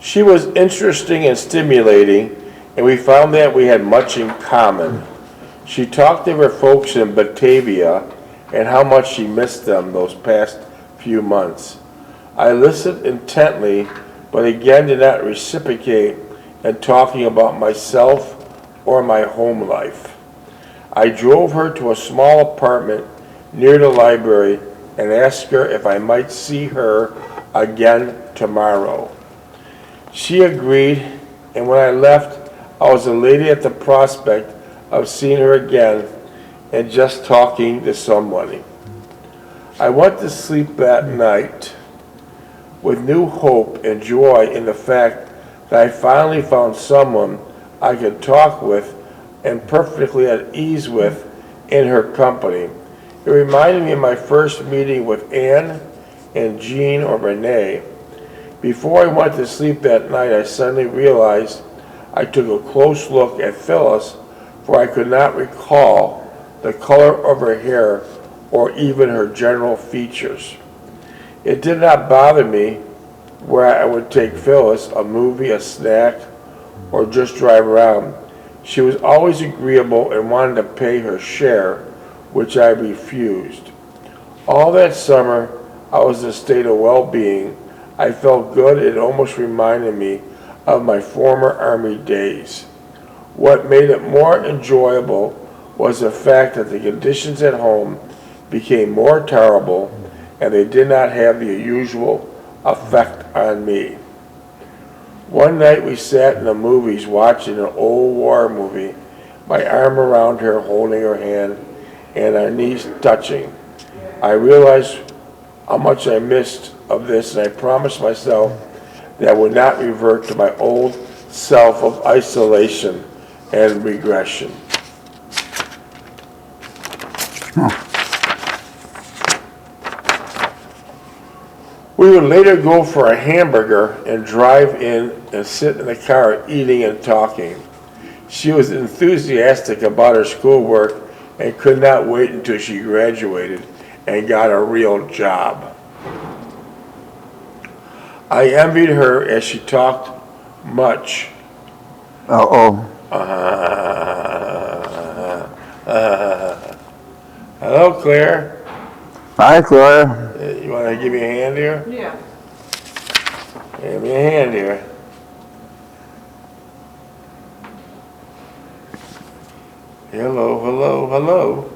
She was interesting and stimulating, and we found that we had much in common. She talked of her folks in Batavia and how much she missed them those past few months. I listened intently, but again did not reciprocate in talking about myself or my home life. I drove her to a small apartment near the library and asked her if I might see her again tomorrow. She agreed, and when I left, I was elated at the prospect of seeing her again and just talking to somebody. I went to sleep that night with new hope and joy in the fact that I finally found someone I could talk with and perfectly at ease with in her company. It reminded me of my first meeting with Anne and Jean or Renee. Before I went to sleep that night, I suddenly realized I took a close look at Phyllis, for I could not recall the color of her hair or even her general features. It did not bother me where I would take Phyllis, a movie, a snack, or just drive around. She was always agreeable and wanted to pay her share, which I refused. All that summer, I was in a state of well-being. I felt good. It almost reminded me of my former Army days. What made it more enjoyable was the fact that the conditions at home became more terrible, and they did not have the usual effect on me. One night we sat in the movies watching an old war movie, my arm around her, holding her hand, and our knees touching. I realized how much I missed of this, and I promised myself that I would not revert to my old self of isolation and regression. We would later go for a hamburger and drive in and sit in the car eating and talking. She was enthusiastic about her schoolwork and could not wait until she graduated and got a real job. I envied her as she talked much. Hello, Claire. Hi, Claire. You want to give me a hand here? Yeah. Give me a hand here. Hello, hello, hello.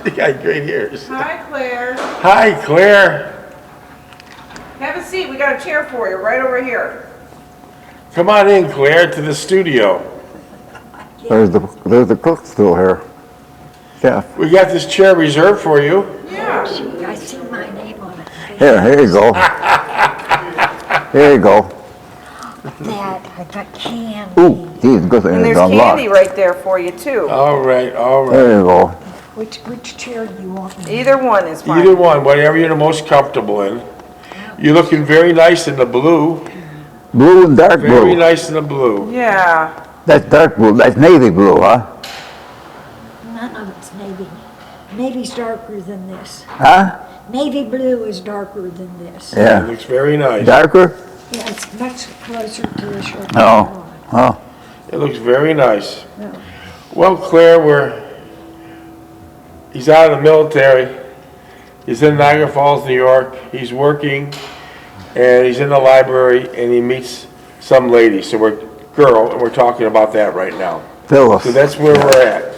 You got great ears. Hi, Claire. Hi, Claire. Have a seat. We got a chair for you right over here. Come on in, Claire, to the studio. There's the cook still here. Chef. We got this chair reserved for you. Yeah. I see my name on it. Here you go. Here you go. Dad, I got candy. Ooh, geez, good thing And it's there's unlocked. candy right there for you, too. All right, all right. There you go. Which chair do you want? Either one is fine. Either one, whatever you're the most comfortable in. You're looking very nice in the blue. Blue and dark Very blue. nice in the blue. Yeah. That's dark blue. That's navy blue, huh? None of it's navy. Navy's darker than this. Huh? Navy blue is darker than this. It Yeah. looks very nice. Darker? Yeah, it's much closer to the shirt. No. Oh. It looks very nice. No. Well, Claire, he's out of the military. He's in Niagara Falls, New York. He's working, and he's in the library, and he meets some lady. So we're talking about that right now. Phyllis. So that's where we're at.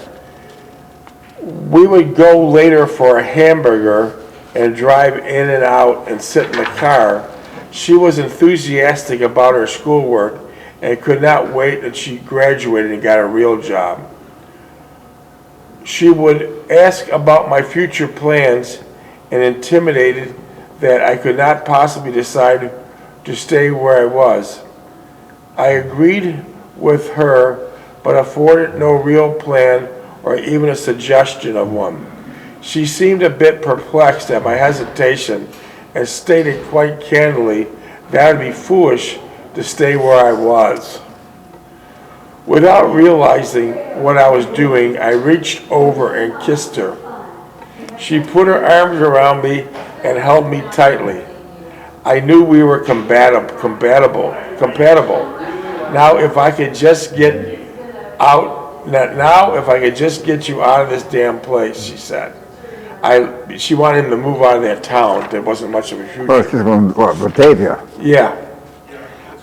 We would go later for a hamburger and drive in and out and sit in the car. She was enthusiastic about her schoolwork and could not wait until she graduated and got a real job. She would ask about my future plans and intimidated that I could not possibly decide to stay where I was. I agreed with her, but afforded no real plan or even a suggestion of one. She seemed a bit perplexed at my hesitation and stated quite candidly that it would be foolish to stay where I was. Without realizing what I was doing, I reached over and kissed her. She put her arms around me and held me tightly. I knew we were compatible. Now if I could just get out, now if I could just get you out of this damn place, she said. She wanted him to move out of that town. There wasn't much of a future. Well, she's going to Batavia. Yeah.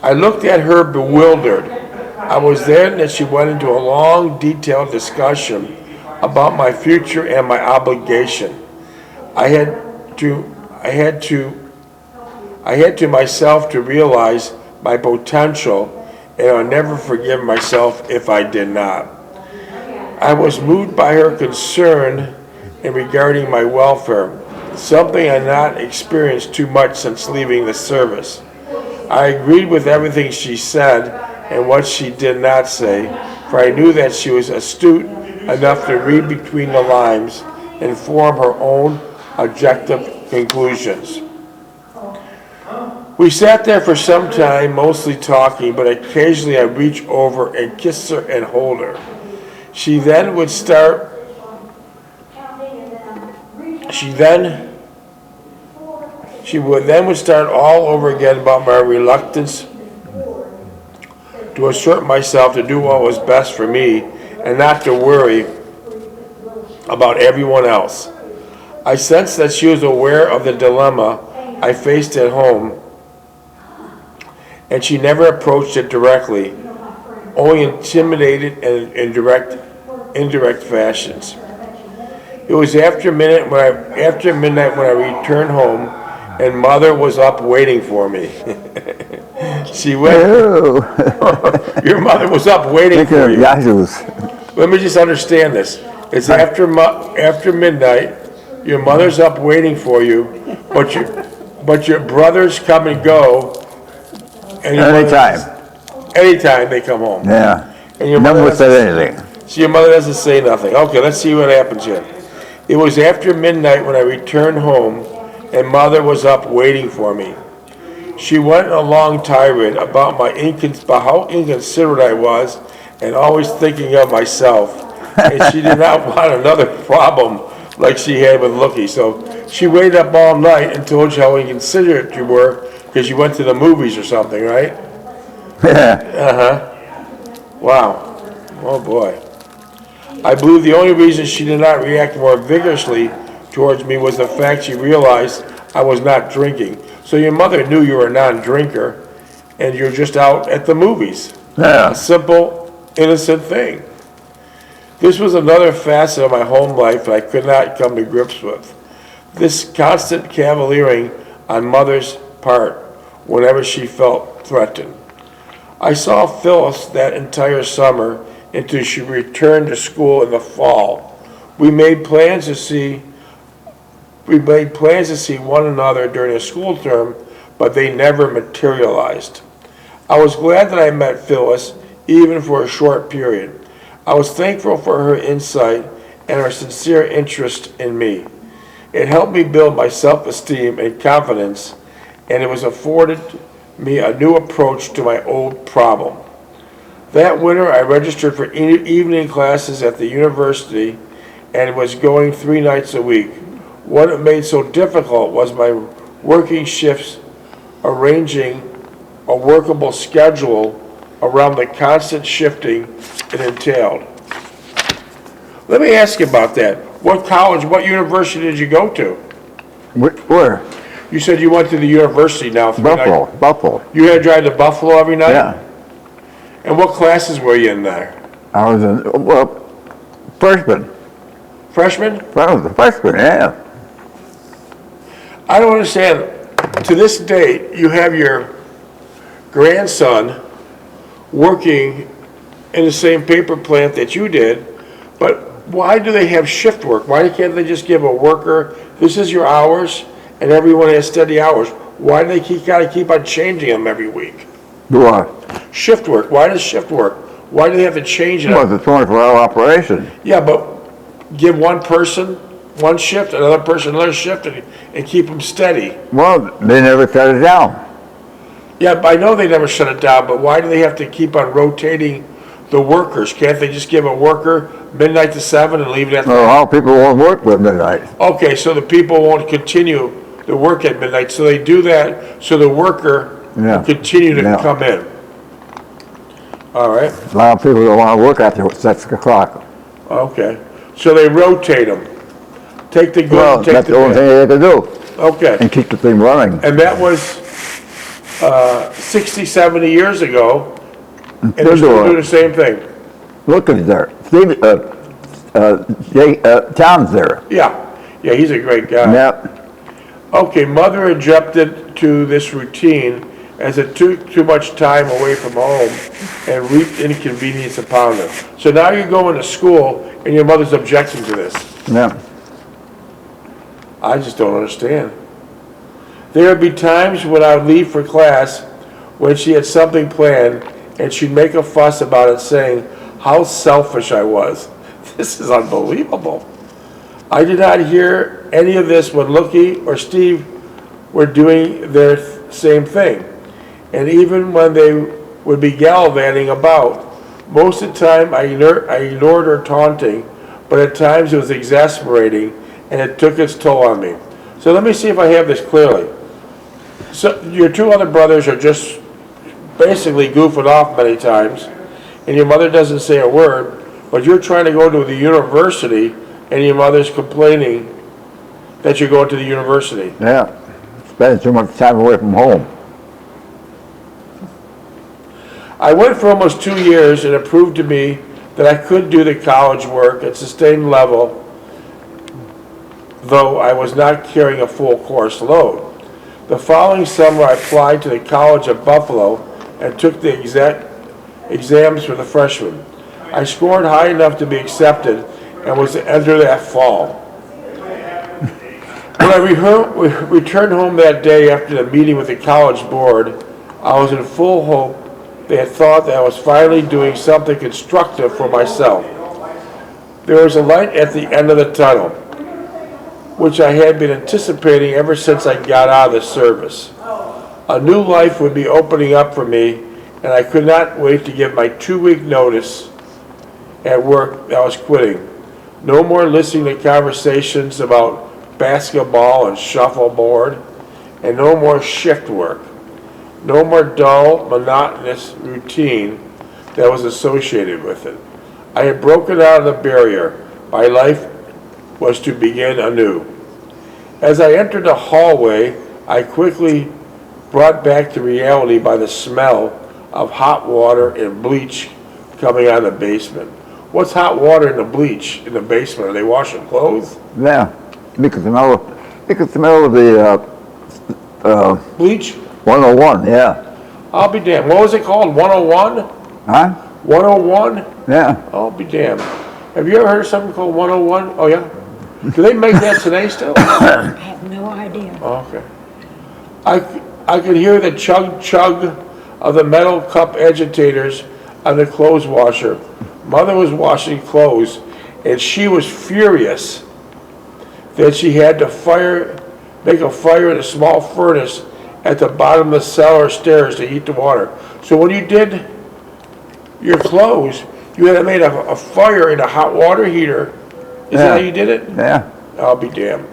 I looked at her bewildered. I was there and she went into a long, detailed discussion about my future and my obligation. I had to myself to realize my potential, and I'll never forgive myself if I did not. I was moved by her concern in regarding my welfare, something I had not experienced too much since leaving the service. I agreed with everything she said and what she did not say, for I knew that she was astute enough to read between the lines and form her own objective conclusions. We sat there for some time, mostly talking, but occasionally I'd reach over and kiss her and hold her. She then would start all over again about my reluctance to assert myself to do what was best for me and not to worry about everyone else. I sensed that she was aware of the dilemma I faced at home, and she never approached it directly, only intimidated and indirect fashions. It was after midnight when I returned home, and Mother was up waiting for me. She went. Oh. Your mother was up waiting for you. Yahoos. Let me just understand this. It's after midnight. Your mother's up waiting for you, but your brothers come and go. And your anytime they come home. Yeah. And your mother Never said anything. So your mother doesn't say nothing. Okay, let's see what happens here. It was after midnight when I returned home, and Mother was up waiting for me. She went on a long tirade about how inconsiderate I was and always thinking of myself. And she did not want another problem like she had with Lookie. So she waited up all night and told you how inconsiderate you were because you went to the movies or something, right? Yeah. Wow. Oh boy. I believe the only reason she did not react more vigorously towards me was the fact she realized I was not drinking. So your mother knew you were a non-drinker and you're just out at the movies. Yeah. A simple, innocent thing. This was another facet of my home life that I could not come to grips with. This constant cavaliering on Mother's part whenever she felt threatened. I saw Phyllis that entire summer until she returned to school in the fall. We made plans to see one another during the school term, but they never materialized. I was glad that I met Phyllis, even for a short period. I was thankful for her insight and her sincere interest in me. It helped me build my self-esteem and confidence, and it was afforded me a new approach to my old problem. That winter, I registered for evening classes at the university and was going 3 nights a week. What it made so difficult was my working shifts, arranging a workable schedule around the constant shifting it entailed. Let me ask you about that. What college, what university did you go to? Where? You said you went to the university now. Buffalo. You had to drive to Buffalo every night? Yeah. And what classes were you in there? I was in, freshman. Freshman? I was a freshman, yeah. I don't understand. To this day, you have your grandson working in the same paper plant that you did, but why do they have shift work? Why can't they just give a worker, this is your hours, and everyone has steady hours? Why do they gotta keep on changing them every week? Do what? Shift work. Why does shift work? Why do they have to change it? Well, it's a 24-hour operation. Yeah, but give one person one shift, another person another shift, and keep them steady. Well, they never shut it down. Yeah, I know they never shut it down, but why do they have to keep on rotating the workers? Can't they just give a worker midnight to 7 and leave it at Well, all people won't work with midnight. Okay, so the people won't continue to work at midnight, so they do that so the worker Yeah. will continue to Yeah. come in. All right, A lot of people don't want to work after 6 o'clock. okay. So they rotate them. Take the good, Well, and take that's the the only bad. thing they can do, Okay, and keep the thing running. and that was 60, 70 years ago, and they're still doing the same thing. Look at there. Steve, Tom's there. Yeah, yeah, he's a great guy. Yep. Okay, mother adjusted to this routine as it took too much time away from home and reaped inconvenience upon her. So now you're going to school and your mother's objecting to this. Yep. I just don't understand. There would be times when I would leave for class when she had something planned and she'd make a fuss about it, saying how selfish I was. This is unbelievable. I did not hear any of this when Lookie or Steve were doing their same thing. And even when they would be gallivanting about, most of the time I ignored her taunting, but at times it was exasperating and it took its toll on me. So let me see if I have this clearly. So your two other brothers are just basically goofing off many times, and your mother doesn't say a word, but you're trying to go to the university and your mother's complaining that you're going to the university. Yeah. Spending too much time away from home. I went for almost 2 years and it proved to me that I could do the college work at sustained level, though I was not carrying a full course load. The following summer I applied to the College of Buffalo and took the exams for the freshmen. I scored high enough to be accepted and was to enter that fall. When I returned home that day after the meeting with the college board, I was in full hope they had thought that I was finally doing something constructive for myself. There was a light at the end of the tunnel, which I had been anticipating ever since I got out of the service. A new life would be opening up for me, and I could not wait to give my 2-week notice at work that I was quitting. No more listening to conversations about basketball and shuffleboard, and no more shift work. No more dull, monotonous routine that was associated with it. I had broken out of the barrier. My life was to begin anew. As I entered the hallway, I quickly brought back to reality by the smell of hot water and bleach coming out of the basement. What's hot water and the bleach in the basement? Are they washing clothes? Yeah. You can smell the Bleach? 101, yeah. I'll be damned. What was it called? 101? Huh? 101? Yeah. I'll be damned. Have you ever heard of something called 101? Oh, yeah? Do they make that today still? I have no idea. Oh, okay. I could hear the chug of the metal cup agitators on the clothes washer. Mother was washing clothes, and she was furious that she had to make a fire in a small furnace at the bottom of the cellar stairs to heat the water. So when you did your clothes, you had to make a fire in a hot water heater. Is that how you did it? Yeah. I'll be damned.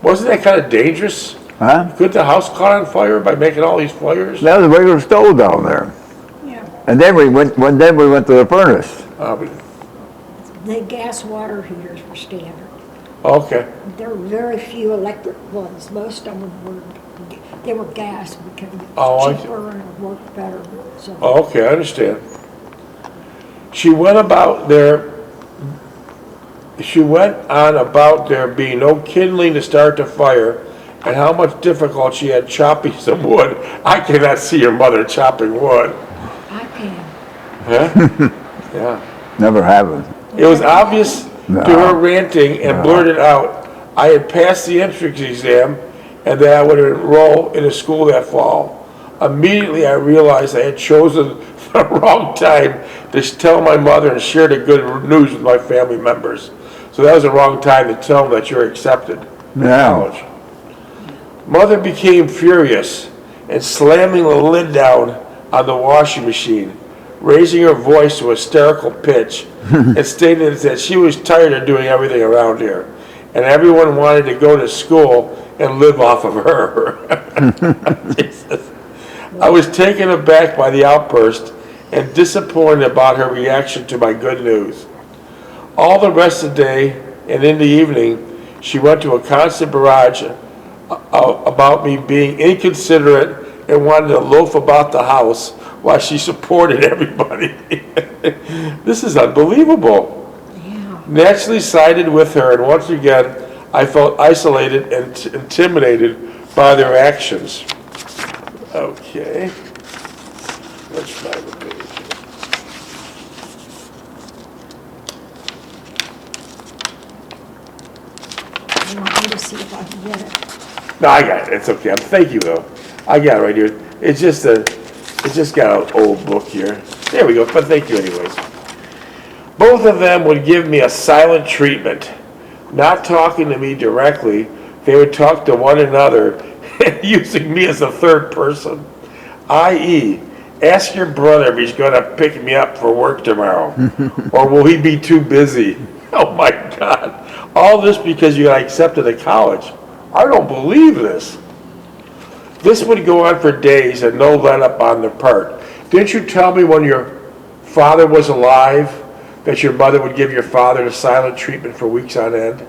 Wasn't that kind of dangerous? Huh? Could the house caught on fire by making all these fires? That was a regular stove down there. Yeah, And then we went to the furnace. I'll be, the gas water heaters were standard. okay. There were very few electric ones. Most of them they were gas because it Oh, I was see. cheaper and it worked better. So Okay, I understand. She went on about there being no kindling to start the fire and how much difficult she had chopping some wood. I cannot see your mother chopping wood. I can. Huh? Yeah. Never happened. It was obvious No. to her ranting and blurted out, I had passed the entrance exam and that I would enroll in a school that fall. Immediately I realized I had chosen the wrong time to tell my mother and share the good news with my family members. So that was the wrong time to tell them that you're accepted in Yeah. college. Mother became furious and slamming the lid down on the washing machine, raising her voice to a hysterical pitch and stating that she was tired of doing everything around here and everyone wanted to go to school and live off of her. Jesus. I was taken aback by the outburst and disappointed about her reaction to my good news. All the rest of the day and in the evening, she went to a constant barrage about me being inconsiderate and wanted to loaf about the house while she supported everybody. This is unbelievable. Yeah. Naturally sided with her, and once again, I felt isolated and intimidated by their actions. Okay. Let's find the page. I want me to see if I can get it. No, I got it. It's okay. Thank you, though. I got it right here. It's just got an old book here. There we go. But thank you, anyways. Both of them would give me a silent treatment, not talking to me directly. They would talk to one another, using me as a third person, i.e., ask your brother if he's going to pick me up for work tomorrow, or will he be too busy? Oh my God. All this because you got accepted to college. I don't believe this. This would go on for days and no let up on their part. Didn't you tell me when your father was alive that your mother would give your father the silent treatment for weeks on end?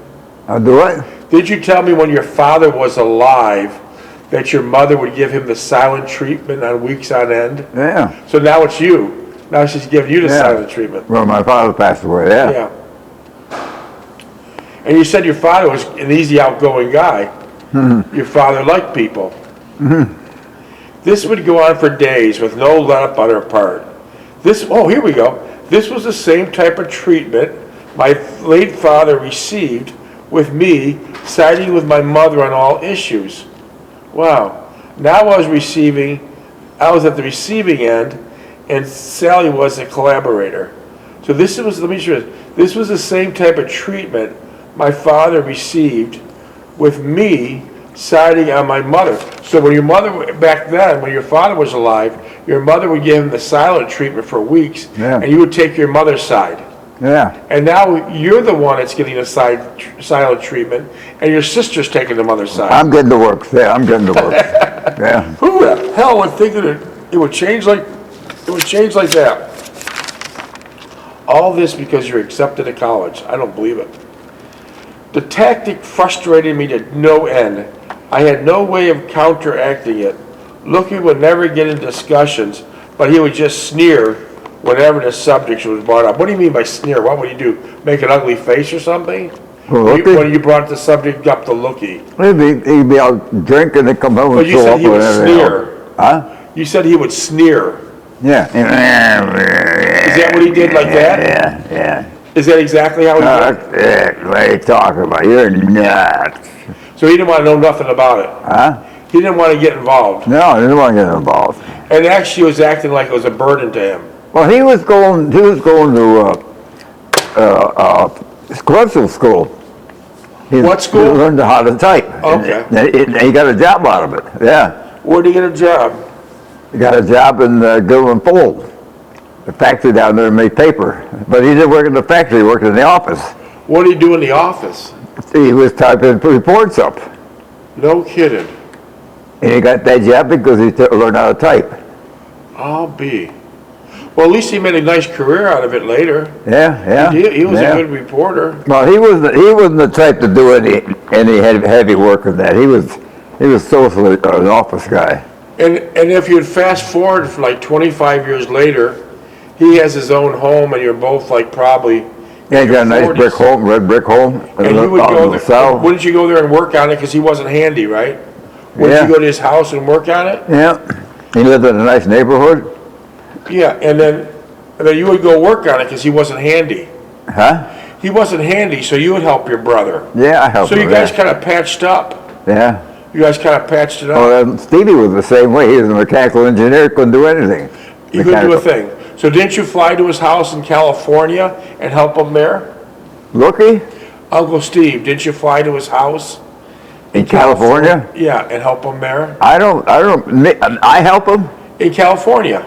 Do I? Did you tell me when your father was alive that your mother would give him the silent treatment on weeks on end? Yeah. So now it's you. Now she's giving you the Yeah. silent treatment. Well, my father passed away, yeah. Yeah. And you said your father was an easy, outgoing guy. Your father liked people. This would go on for days with no let up on her part. Here we go. This was the same type of treatment my late father received with me, siding with my mother on all issues. Wow. Now I was at the receiving end, and Sally was a collaborator. So this was the same type of treatment my father received with me siding on my mother. So when your mother, back then, when your father was alive, your mother would give him the silent treatment for weeks, Yeah. and you would take your mother's side. Yeah. And now you're the one that's getting the silent treatment, and your sister's taking the mother's side. I'm getting to work. Yeah, I'm getting to work. Yeah. Who the hell would think that it would change like that? All this because you're accepted to college. I don't believe it. The tactic frustrated me to no end. I had no way of counteracting it. Lucky would never get in discussions, but he would just sneer whenever the subject was brought up. What do you mean by sneer? What would he do? Make an ugly face or something? Looky? When you brought the subject up to Looky. He'd be out drinking and come home But and you show said up he would and everything sneer. else. Huh? You said he would sneer. Yeah. Is that what he did like that? Yeah. Is that exactly how he did? What are you talking about? You're nuts. So he didn't want to know nothing about it. Huh? He didn't want to get involved. No, I didn't want to get involved. And actually was acting like it was a burden to him. Well, he was going to commercial school. What school? He learned how to type. Okay. And he got a job out of it. Yeah. Where'd he get a job? He got a job in Gilman Fold, the factory down there, made paper. But he didn't work in the factory, he worked in the office. What did he do in the office? He was typing reports up. No kidding. And he got that job because he learned how to type. I'll be. Well, at least he made a nice career out of it later. Yeah. He was yeah. a good reporter. Well, he wasn't the type to do any heavy work of that. He was socially an office guy. And if you'd fast forward for like 25 years later, he has his own home, and you're both like probably. Yeah, he got a nice 40s. brick home, red brick home. And you would go there. South. Wouldn't you go there and work on it because he wasn't handy, right? Wouldn't Yeah. you go to his house and work on it? Yeah. He lived in a nice neighborhood. Yeah, and then you would go work on it because he wasn't handy. Huh? He wasn't handy, so you would help your brother. Yeah, I helped So you him, guys yeah. kind of patched up. Yeah. You guys kind of patched it up. Well, Stevie was the same way. He was a mechanical engineer, couldn't do anything. You couldn't do a thing. So didn't you fly to his house in California and help him there? Looky? Uncle Steve, didn't you fly to his house? In California? Yeah, and help him there? I help him? In California?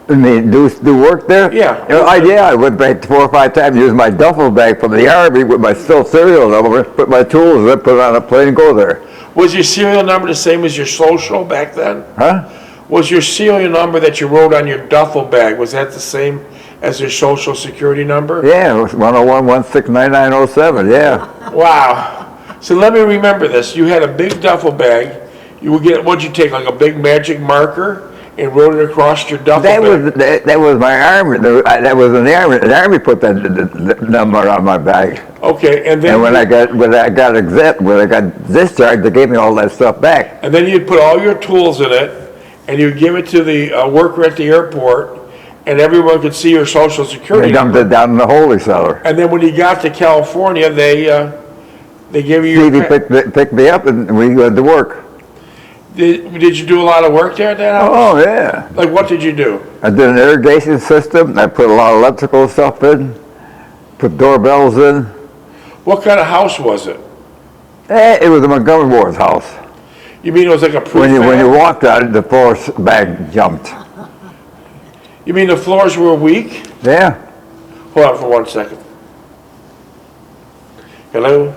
I mean, do work there? Yeah. I went back 4 or 5 times, used my duffel bag from the Army with my still cereal, and I put my tools in, put it on a plane and go there. Was your serial number the same as your social back then? Huh? Was your serial number that you wrote on your duffel bag, was that the same as your social security number? Yeah, it was 101-169907, yeah. Wow. So let me remember this. You had a big duffel bag. You would get, what'd you take, like a big magic marker and wrote it across your duffel bag? That was my army, that was in the army. The army put that number on my bag. Okay, and then And when I got exempt, when I got discharged, they gave me all that stuff back. and then you'd put all your tools in it, and you'd give it to the worker at the airport, and everyone could see your social security They dumped number. it down in the holy cellar. And then when you got to California, they gave you Stevie your... picked me up and we went to work. Did you do a lot of work there at that house? Oh, yeah. Like, what did you do? I did an irrigation system. I put a lot of electrical stuff in, put doorbells in. What kind of house was it? It was a Montgomery Ward's house. You mean it was like a When you prefab? walked out, the floor bag jumped. You mean the floors were weak? Yeah. Hold on for 1 second. Hello?